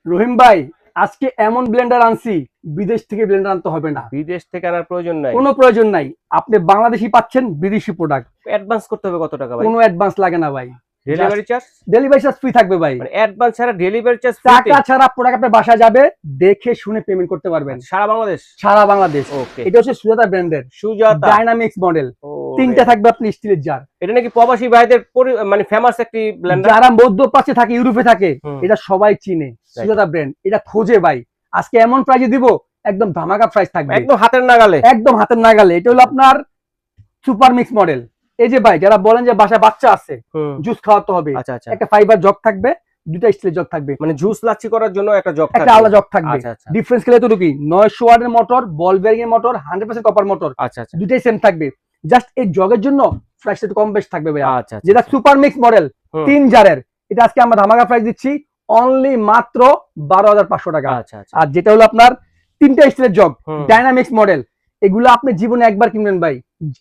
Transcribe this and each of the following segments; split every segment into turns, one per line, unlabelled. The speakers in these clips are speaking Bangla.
রহিম ভাই, আজকে এমন ব্লেন্ডার আনছি, বিদেশ থেকে ব্লেন্ডার আনতে হবে না।
বিদেশ থেকে আনার প্রয়োজন নাই,
কোনো প্রয়োজন নাই। আপনি বাংলাদেশি পাচ্ছেন বিদেশি প্রোডাক্ট।
অ্যাডভান্স করতে হবে কত টাকা ভাই?
কোনো অ্যাডভান্স লাগে না ভাই।
Delivery charge?
Delivery charge free থাকবে ভাই।
মানে অ্যাডভান্স ছাড়া ডেলিভারি চার্জ
টাকা ছাড়া প্রোডাক্ট আপনার বাসায় যাবে, দেখে শুনে পেমেন্ট করতে পারবেন
সারা বাংলাদেশ?
সারা বাংলাদেশ।
ওকে,
এটা হচ্ছে সুজাতা ব্র্যান্ডের
সুজাতা
ডাইনামিক্স মডেল। তিনটা থাকবে আপনি স্টিলের জার।
এটা নাকি প্রবাসী ভাইদের মানে ফেমাস একটি ব্লেন্ডার,
যারা মধ্যপ্রাচ্যে থাকে, ইউরোপে থাকে, এটা সবাই চিনে। সুজাতা ব্র্যান্ড এটা খোঁজে ভাই। আজকে এমন প্রাইজে দিব, একদম ধামাকা প্রাইস থাকবে,
একদম হাতের নাগালে,
একদম হাতের নাগালে। এটা হলো আপনার সুপার মিক্স মডেল। এই যে ভাই, যারা বলেন যে বাসায় বাচ্চা আছে, জুস খাওয়াতে হবে,
আচ্ছা আচ্ছা,
একটা ফাইবার জগ থাকবে, দুইটা স্টিলের জগ থাকবে,
মানে জুস লাচ্ছি করার জন্য একটা জগ থাকবে,
একটা আলাদা জগ থাকবে।
আচ্ছা আচ্ছা,
ডিফারেন্স খেলে তো কি 900 ওয়াটের মোটর, বল বেয়ারিং এর মোটর, 100% কপার মোটর,
আচ্ছা আচ্ছা,
দুইটাই সেম থাকবে। জাস্ট এই জগের জন্য প্রাইসটা একটু কম বেশি থাকবে ভাই।
আচ্ছা,
যেটা সুপার মিক্স মডেল 3 জারের, এটা আজকে আমরা ধামাকা প্রাইস দিচ্ছি অনলি মাত্র 12,500 টাকা।
আচ্ছা আচ্ছা,
আর যেটা হলো আপনার তিনটা স্টিলের জগ ডাইনামিক্স মডেল, এগুলো আপনি জীবনে একবার কিনবেন ভাই,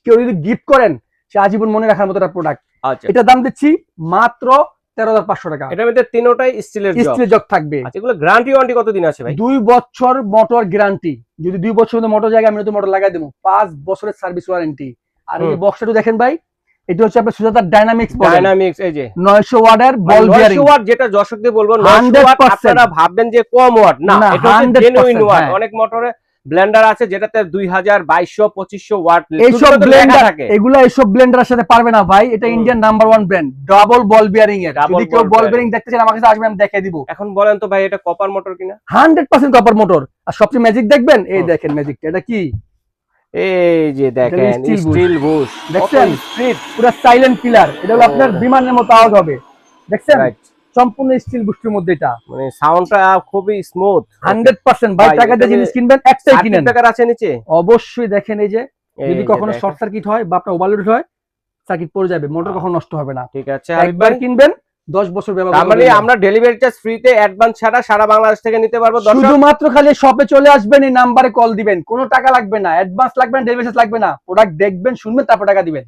কেউ যদি গিফট করেন সে আজীবন মনে রাখার মতো একটা প্রোডাক্ট।
আচ্ছা,
এটার দাম দিচ্ছি মাত্র 13,500 টাকা।
এটার মধ্যে তিনটাই স্টিলের
জগ থাকবে।
আচ্ছা, এগুলো গ্যারান্টি ওয়ারেন্টি কতদিন আছে ভাই?
2 বছর মোটর গ্যারান্টি। যদি 2 বছর মধ্যে মোটর জায়গায় আমি নতুন মোটর লাগাই দেবো, 5 বছরের সার্ভিস ওয়ারেন্টি। আর এই যে বক্সটা দেখেন ভাই, এটা হচ্ছে আপনার সুজাতা ডাইনামিক্স মডেল।
ডাইনামিক্স, এই যে
900 ওয়াটের বল বিয়ারিং।
900 ওয়াট, যেটা দর্শকদের বলবো 900 ওয়াট আপনারা ভাববেন যে কম ওয়াট, না, এটা হচ্ছে জেনুইন ওয়াট। অনেক মোটরে ব্লেন্ডার আছে যেটাতে 2000, 2200, 2500 ওয়াট
এইসব ব্লেন্ডার, এগুলা এইসব ব্লেন্ডারের সাথে পারবে না ভাই। এটা ইন্ডিয়ান নাম্বার 1 ব্র্যান্ড, ডাবল বল বিয়ারিং এর। যদি কেউ বল বিয়ারিং দেখতে চান আমার কাছে আসবেন, আমি দেখিয়ে দিব।
এখন বলেন তো ভাই, এটা কপার মোটর কিনা?
100% কপার মোটর। আর সবচেয়ে ম্যাজিক দেখবেন, এই দেখেন ম্যাজিকটা, এটা কি,
এই যে দেখেন স্টিল বুশ,
দেখছেন পুরো সাইলেন্ট পিলার। এটা হলো আপনার বিমানের মতো আওয়াজ হবে, দেখছেন, সম্পূর্ণ স্টিল বুস্টের মধ্যে। এটা
মানে সাউন্ডটা খুবই স্মুথ
100%। ভাই টাকা দিয়ে জিনিস কিনবেন, একটাই কিনেন।
টাকার আছে নিচে
অবশ্যই দেখেন, এই যে যদি কখনো শর্ট সার্কিট হয় বা আপনার ওভারলোড হয়, সার্কিট পড়ে যাবে, মোটর কখনো নষ্ট হবে না।
ঠিক আছে,
একবার কিনবেন 10 বছর ব্যবহার করবেন।
মানে আমরা ডেলিভারি চার্জ ফ্রিতে অ্যাডভান্স ছাড়া সারা বাংলাদেশ থেকে নিতে পারবো।
শুধুমাত্র খালি শপে চলে আসবেন, এই নাম্বারে কল দিবেন, কোনো টাকা লাগবে না, অ্যাডভান্স লাগবে না, ডেলিভারি চার্জ লাগবে না। প্রোডাক্ট দেখবেন, শুনবেন, তারপর টাকা দিবেন।